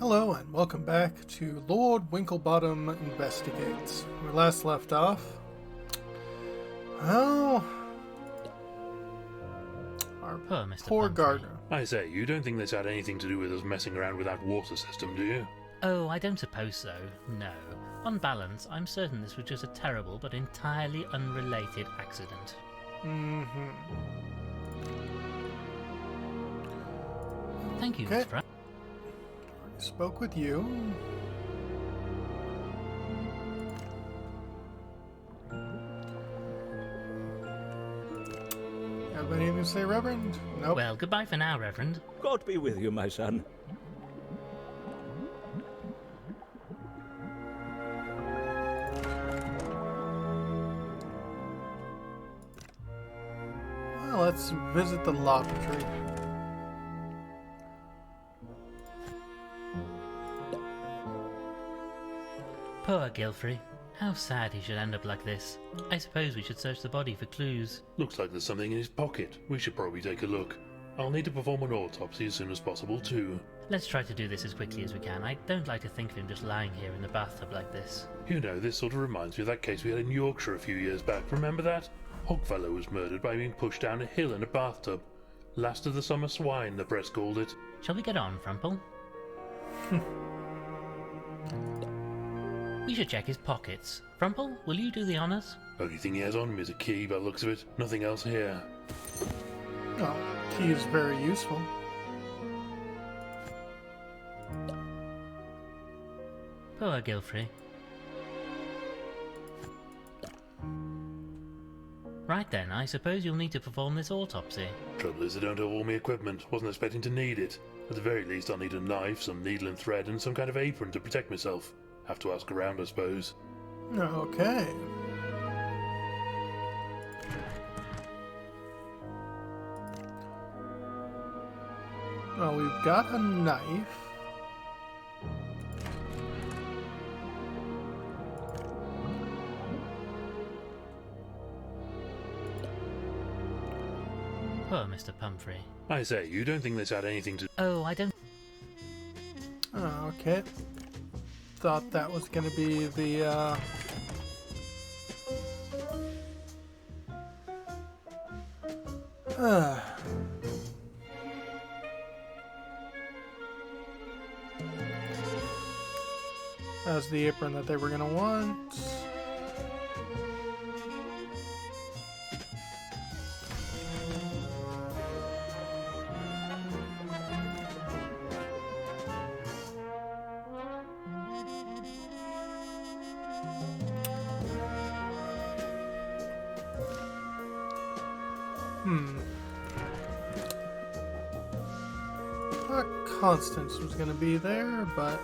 Hello and welcome back to Lord Winklebottom Investigates. When we last left off, well, our Poor Mr. poor Pumphrey. gardener. I say, you don't think this had anything to do with us messing around with that water system, do you? Oh, I don't suppose so, no. On balance, I'm certain this was just a terrible but entirely unrelated accident. Thank you, Okay. Miss Pratt. Already spoke with you. Have anything to say, Reverend? Nope. Well, goodbye for now, Reverend. God be with you, my son. Well, let's visit the lavatory. Poor Gilfrey. How sad he should end up like this. I suppose we should search the body for clues. Looks like there's something in his pocket. We should probably take a look. I'll need to perform an autopsy as soon as possible, too. Let's try to do this as quickly as we can. I don't like to think of him just lying here in the bathtub like this. You know, this sort of reminds me of that case we had in Yorkshire a few years back. Remember that? Hogfellow was murdered by being pushed down a hill in a bathtub. Last of the summer swine, the press called it. Shall we get on, Frumple? We should check his pockets. Frumple, will you do the honours? Only thing he has on him is a key, by the looks of it. Nothing else here. Oh, key is very useful. Poor Gilfrey. Right then, I suppose you'll need to perform this autopsy. Trouble is, I don't have all my equipment. Wasn't expecting to need it. At the very least, I'll need a knife, some needle and thread, and some kind of apron to protect myself. Have to ask around, I suppose. Okay. Well, we've got a knife. Poor Mr. Pumphrey. I say, you don't think this had anything to... Oh, I don't... Oh, okay. Thought that was gonna be the, That was the apron that they were gonna want. Thought Constance was gonna be there, but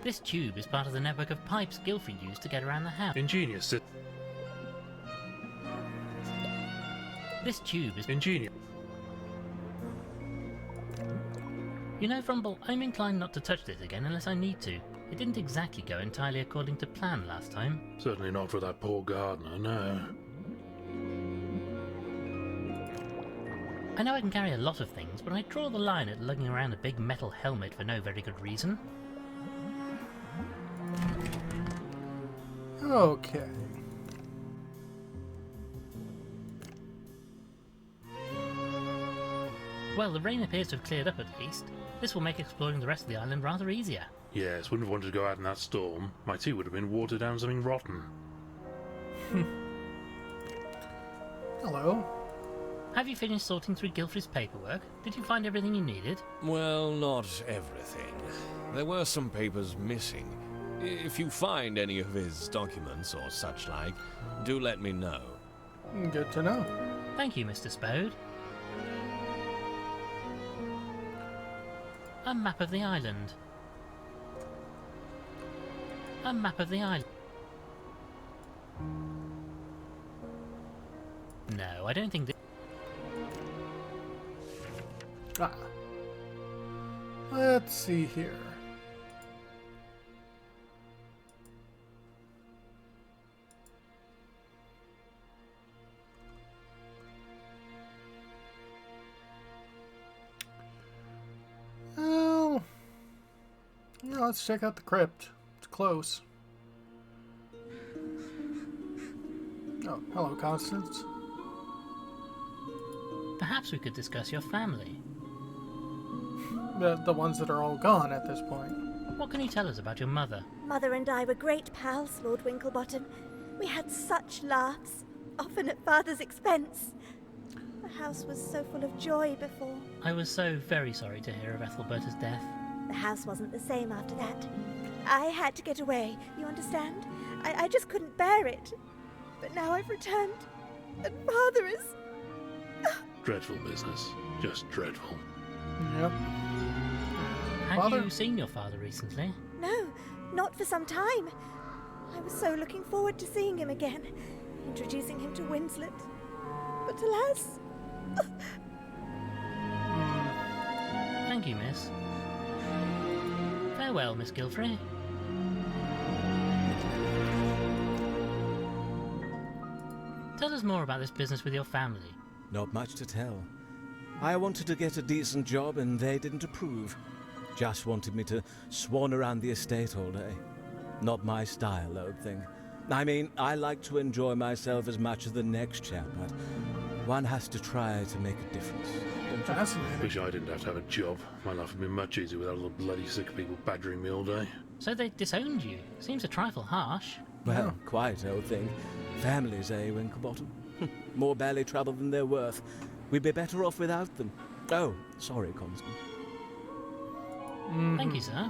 This tube is part of the network of pipes Gilfrey used to get around the house. Ingenious. This tube is... Ingenious. You know, Frumple, I'm inclined not to touch this again unless I need to. It didn't exactly go entirely according to plan last time. Certainly not for that poor gardener, no. I know I can carry a lot of things, but I draw the line at lugging around a big metal helmet for no very good reason. okay. Well, the rain appears to have cleared up at least. This will make exploring the rest of the island rather easier. Yes, wouldn't have wanted to go out in that storm. My tea would have been watered down something rotten. Hello. Have you finished sorting through Gilfrey's paperwork? Did you find everything you needed? Well, not everything. There were some papers missing. If you find any of his documents or such like, do let me know. Good to know. Thank you, Mr. Spode. A map of the island. A map of the island. No, I don't think... Ah. Let's see here. Oh, yeah, let's check out the crypt. It's close. Oh, hello, Constance. Perhaps we could discuss your family. The ones that are all gone at this point. What can you tell us about your mother? Mother and I were great pals, Lord Winklebottom. We had such laughs, often at Father's expense. The house was so full of joy before. I was so very sorry to hear of Ethelberta's death. The house wasn't the same after that. I had to get away, you understand? I just couldn't bear it. But now I've returned, and Father is... Dreadful business. Just dreadful. Yep. Have Father? you seen your father recently? No, not for some time. I was so looking forward to seeing him again, introducing him to Winslet. But alas... Thank you, miss. Farewell, Miss Gilfrey. Tell us more about this business with your family. Not much to tell. I wanted to get a decent job and they didn't approve. Just wanted me to swan around the estate all day. Not my style, old thing. I mean, I like to enjoy myself as much as the next chap, but one has to try to make a difference. Don't you? Fascinating. Wish I didn't have to have a job. My life would be much easier without all the bloody sick people badgering me all day. So they disowned you. Seems a trifle harsh. Well, quite, old thing. Families, eh, Winklebottom? More belly trouble than they're worth. We'd be better off without them. Oh, sorry, Constance. Thank you, sir.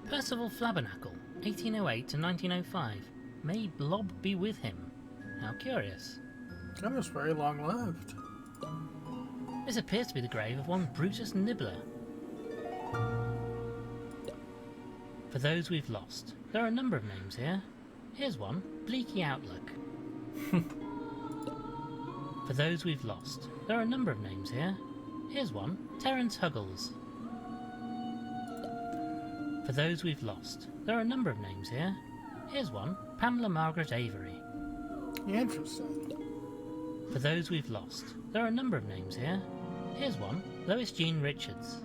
Percival Flabbernacle, 1808 to 1905. May Blob be with him. How curious. That was very long lived. This appears to be the grave of one Brutus Nibbler. For those we've lost, there are a number of names here. Here's one, Bleaky Outlook. For those we've lost, there are a number of names here. Here's one, Terence Huggles. For those we've lost, there are a number of names here. Here's one, Pamela Margaret Avery. Interesting. For those we've lost, there are a number of names here. Here's one, Lois Jean Richards.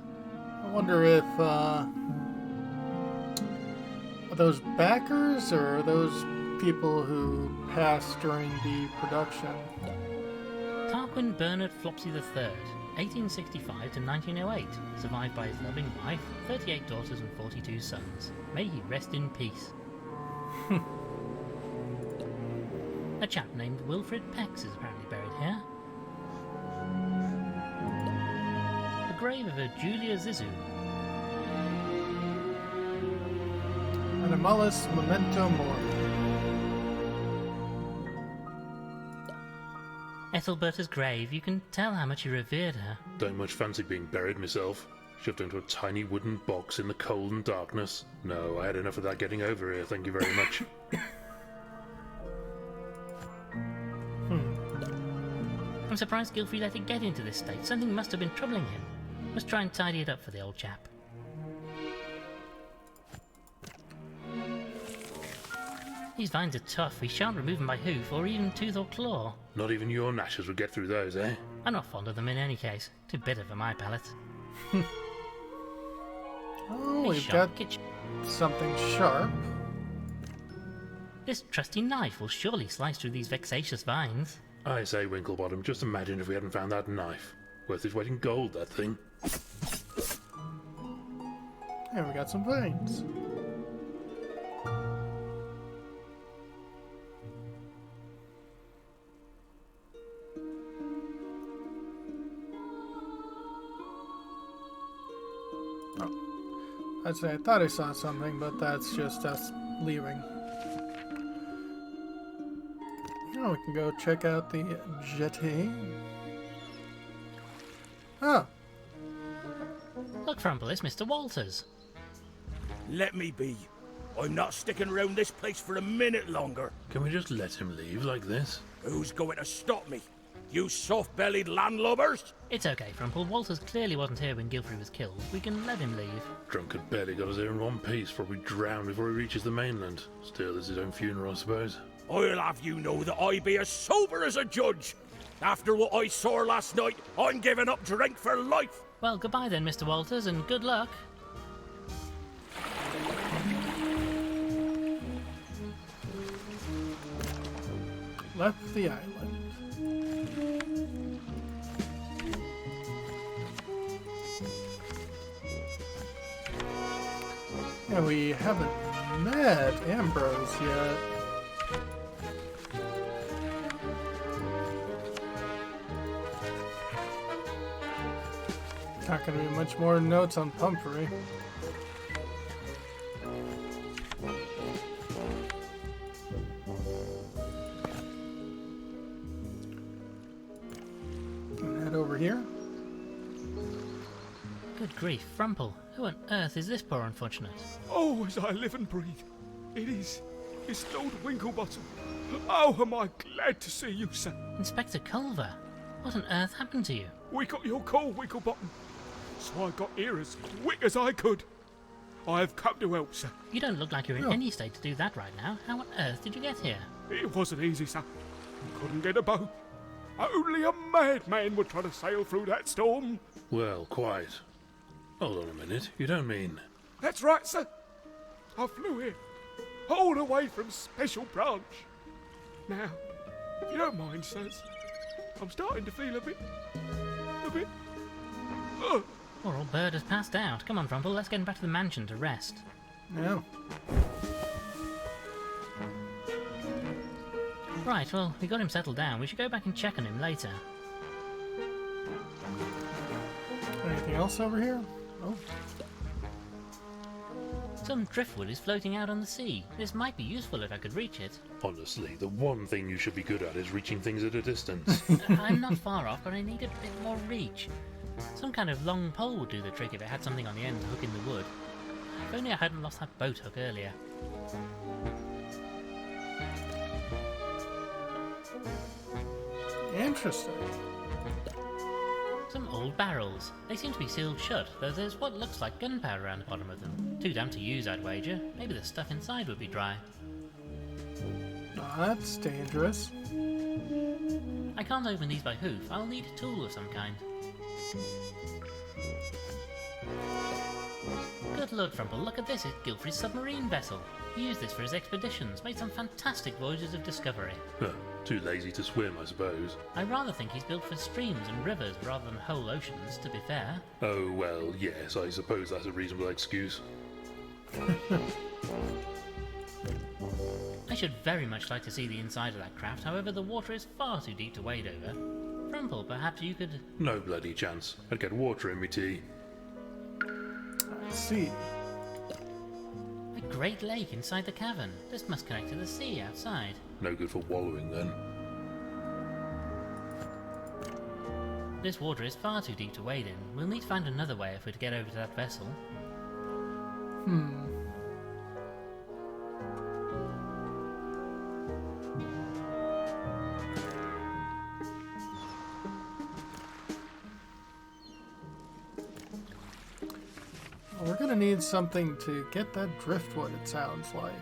I wonder if, are those backers or are those people who passed during the production? Tarquin Bernard Flopsy III, 1865 to 1908, survived by his loving wife, 38 daughters and 42 sons. May he rest in peace. A chap named Wilfred Pex is apparently buried here. The grave of a Julia Zizou. Animalis memento mori. Ethelberta's grave, you can tell how much he revered her. Don't much fancy being buried myself. Shoved into a tiny wooden box in the cold and darkness. No, I had enough of that getting over here, thank you very much. I'm surprised Gilfrey let it get into this state. Something must have been troubling him. Must try and tidy it up for the old chap. These vines are tough. We shan't remove them by hoof or even tooth or claw. Not even your gnashers would get through those, eh? I'm not fond of them in any case. Too bitter for my palate. Oh, Hey, we've sharp, got get something sharp. This trusty knife will surely slice through these vexatious vines. I say, Winklebottom, just imagine if we hadn't found that knife. Worth its weight in gold, that thing. Hey, we got some veins. Oh. I'd say I thought I saw something, but that's just us leaving. Oh, we can go check out the jetty. Oh, Look, Frumple, it's Mr. Walters. Let me be. I'm not sticking around this place for a minute longer. Can we just let him leave like this? Who's going to stop me? you soft-bellied landlubbers? It's okay, Frumple. Walters clearly wasn't here when Gilfrey was killed. We can let him leave. Drunken barely got us here in one piece, probably drowned before he reaches the mainland. Still, it's his own funeral, I suppose. I'll have you know that I be as sober as a judge. After what I saw last night, I'm giving up drink for life. Well, goodbye then, Mr. Walters, and good luck. Left the island. Yeah, we haven't met Ambrose yet. Not gonna be much more notes on Pumphrey. Head over here. Good grief, Frumple. Who on earth is this poor unfortunate? Oh, as I live and breathe. It is. It's Lord Winklebottom. Oh, am I glad to see you, sir. Inspector Culver, what on earth happened to you? We got your call, Winklebottom. So I got here as quick as I could. I have come to help, sir. You don't look like you're in any state to do that right now. How on earth did you get here? It wasn't easy, sir. Couldn't get a boat. Only a madman would try to sail through that storm. Well, quite. Hold on a minute. You don't mean... That's right, sir. I flew here, all the way from Special Branch. Now, if you don't mind, sirs, I'm starting to feel a bit... Poor old bird has passed out. Come on, Frumple, let's get him back to the mansion to rest. Yeah. Right, well, we got him settled down. We should go back and check on him later. Anything else over here? Oh. Some driftwood is floating out on the sea. This might be useful if I could reach it. Honestly, the one thing you should be good at is reaching things at a distance. I'm not far off, but I need a bit more reach. Some kind of long pole would do the trick if it had something on the end to hook in the wood. If only I hadn't lost that boat hook earlier. Interesting. Some old barrels. They seem to be sealed shut, though there's what looks like gunpowder around the bottom of them. Too damp to use, I'd wager. Maybe the stuff inside would be dry. Oh, that's dangerous. I can't open these by hoof. I'll need a tool of some kind. Good lord, Frumple, look at this. It's Gilfrey's submarine vessel. He used this for his expeditions, made some fantastic voyages of discovery. Huh, too lazy to swim, I suppose. I rather think he's built for streams and rivers rather than whole oceans, to be fair. Oh, well, yes, I suppose that's a reasonable excuse. I should very much like to see the inside of that craft, however the water is far too deep to wade over. Frumple, perhaps you could... No bloody chance. I'd get water in me tea. I see. A great lake inside the cavern. This must connect to the sea outside. No good for wallowing, then. This water is far too deep to wade in. We'll need to find another way if we're to get over to that vessel. We're gonna need something to get that driftwood, it sounds like.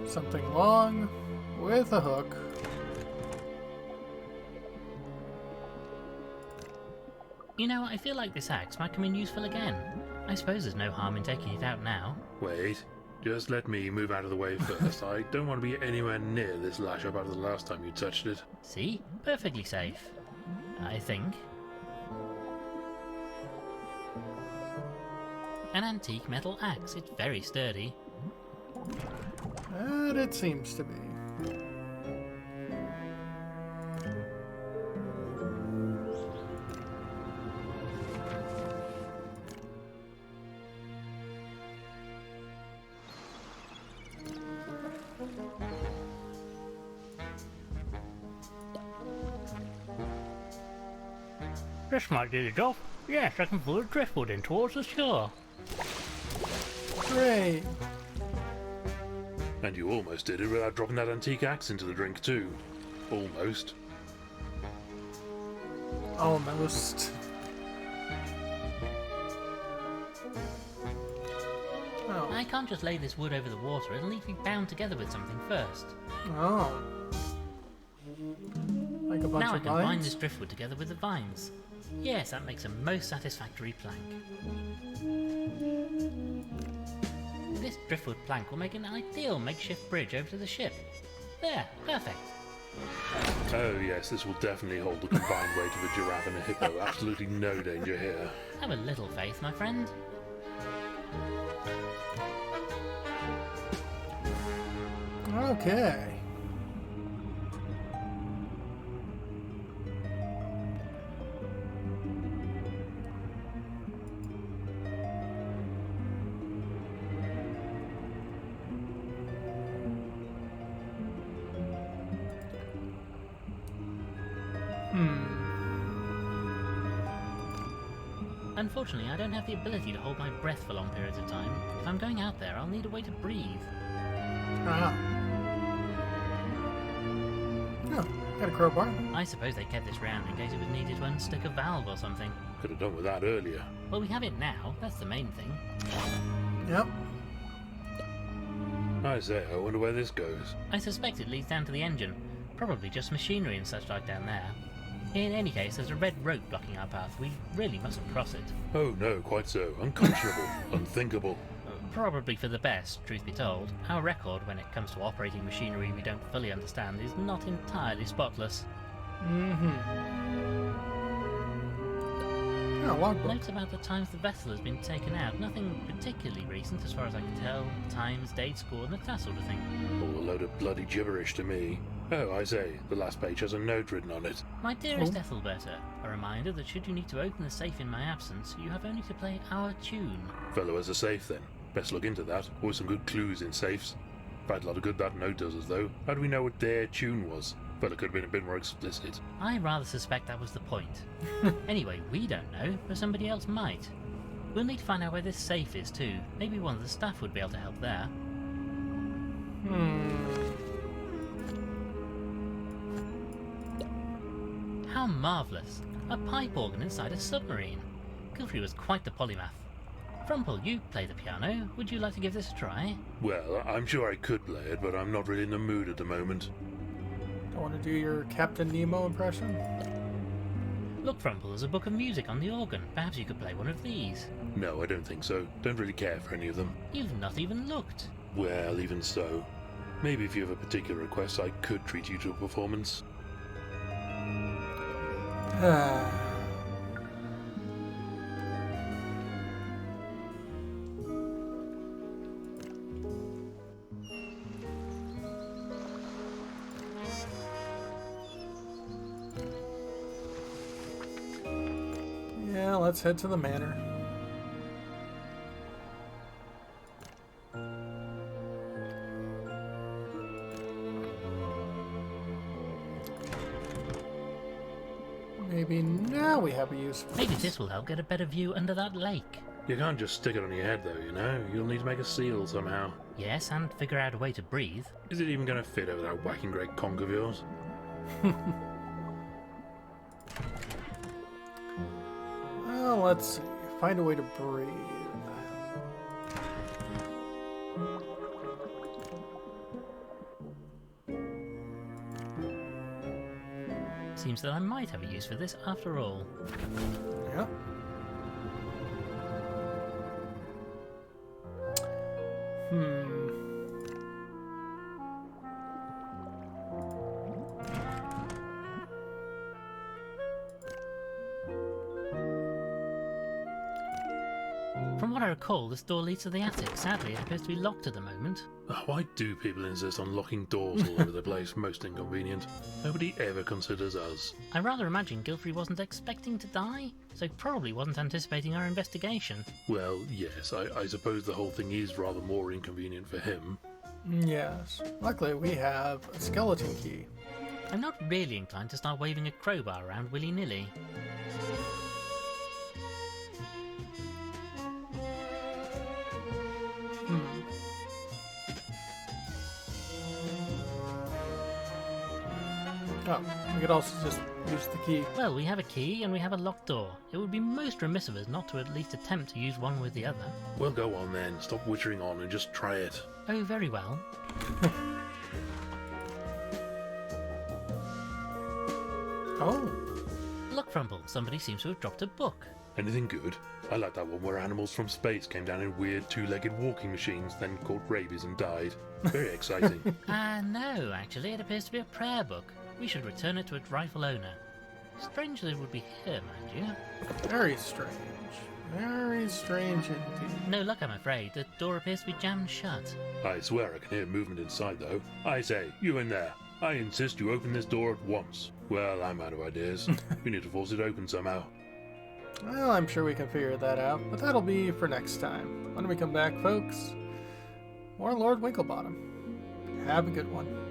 Something long with a hook. You know, I feel like this axe might come in useful again. I suppose there's no harm in taking it out now. Wait. Just let me move out of the way first. I don't want to be anywhere near this lash up after the last time you touched it. See? Perfectly safe. I think. An antique metal axe. It's very sturdy. And it seems to be. This might do the job. Yes, I can pull the driftwood in towards the shore. Great. And you almost did it without dropping that antique axe into the drink too. Almost. Almost. Oh. I can't just lay this wood over the water, it'll need to be bound together with something first. Oh. Like a bunch Now I of can bind vines? this driftwood together with the vines. Yes, that makes a most satisfactory plank. This driftwood plank will make an ideal makeshift bridge over to the ship. There, perfect. Oh yes, this will definitely hold the combined weight of a giraffe and a hippo. Absolutely no danger here. Have a little faith, my friend. Okay. Unfortunately, I don't have the ability to hold my breath for long periods of time. If I'm going out there, I'll need a way to breathe. Ah. Oh, got a crowbar. I suppose they kept this round in case it was needed to unstick a valve or something. Could have done with that earlier. Well, we have it now, that's the main thing. Yep. I say, I wonder where this goes. I suspect it leads down to the engine. Probably just machinery and such like down there. In any case, there's a red rope blocking our path. We really mustn't cross it. Oh no, quite so. Unconscionable. Unthinkable. Probably for the best, truth be told. Our record when it comes to operating machinery we don't fully understand is not entirely spotless. Oh, logbook. Notes about the times the vessel has been taken out. Nothing particularly recent as far as I can tell. Times, date, score, and that sort of thing. All a load of bloody gibberish to me. Oh, I say, the last page has a note written on it. My dearest Ethelberta, a reminder that should you need to open the safe in my absence, you have only to play our tune. Fellow has a safe then. Best look into that. Always some good clues in safes. Quite a lot of good that note does us though. How do we know what their tune was? Fella could have been a bit more explicit. I rather suspect that was the point. Anyway, we don't know, but somebody else might. We'll need to find out where this safe is too. Maybe one of the staff would be able to help there. How marvellous! A pipe organ inside a submarine. Gilfrey was quite the polymath. Frumple, you play the piano. Would you like to give this a try? Well, I'm sure I could play it, but I'm not really in the mood at the moment. I want to do your Captain Nemo impression. Look, Frumple, there's a book of music on the organ. Perhaps you could play one of these. No, I don't think so. Don't really care for any of them. You've not even looked. Well, even so. Maybe if you have a particular request, I could treat you to a performance. Yeah, let's head to the manor. Maybe now we have a use for Maybe this will help get a better view under that lake. You can't just stick it on your head though, you know? You'll need to make a seal somehow. Yes, and figure out a way to breathe. Is it even going to fit over that whacking great conch of yours? Well, let's see. Find a way to breathe. Seems that I might have a use for this after all. Yep. From what I recall, this door leads to the attic. Sadly, it appears to be locked at the moment. Oh, why do people insist on locking doors all over the place? Most inconvenient. Nobody ever considers us. I rather imagine Gilfrey wasn't expecting to die, so probably wasn't anticipating our investigation. Well, yes, I suppose the whole thing is rather more inconvenient for him. Yes. Luckily, we have a skeleton key. I'm not really inclined to start waving a crowbar around willy-nilly. Oh, we could also just use the key. Well, we have a key and we have a locked door. It would be most remiss of us not to at least attempt to use one with the other. Well, go on then. Stop wittering on and just try it. Oh, very well. Oh, Look, Frumple, somebody seems to have dropped a book. Anything good? I like that one where animals from space came down in weird two-legged walking machines, then caught rabies and died. Very exciting. No, actually, it appears to be a prayer book. We should return it to its rightful owner. Strange that it would be here, mind you. very strange. Very strange indeed. No luck, I'm afraid. The door appears to be jammed shut. I swear I can hear movement inside, though. I say, you in there. I insist you open this door at once. Well, I'm out of ideas. We need to force it open somehow. Well, I'm sure we can figure that out, but that'll be for next time. When we come back, folks, more Lord Winklebottom. Have a good one.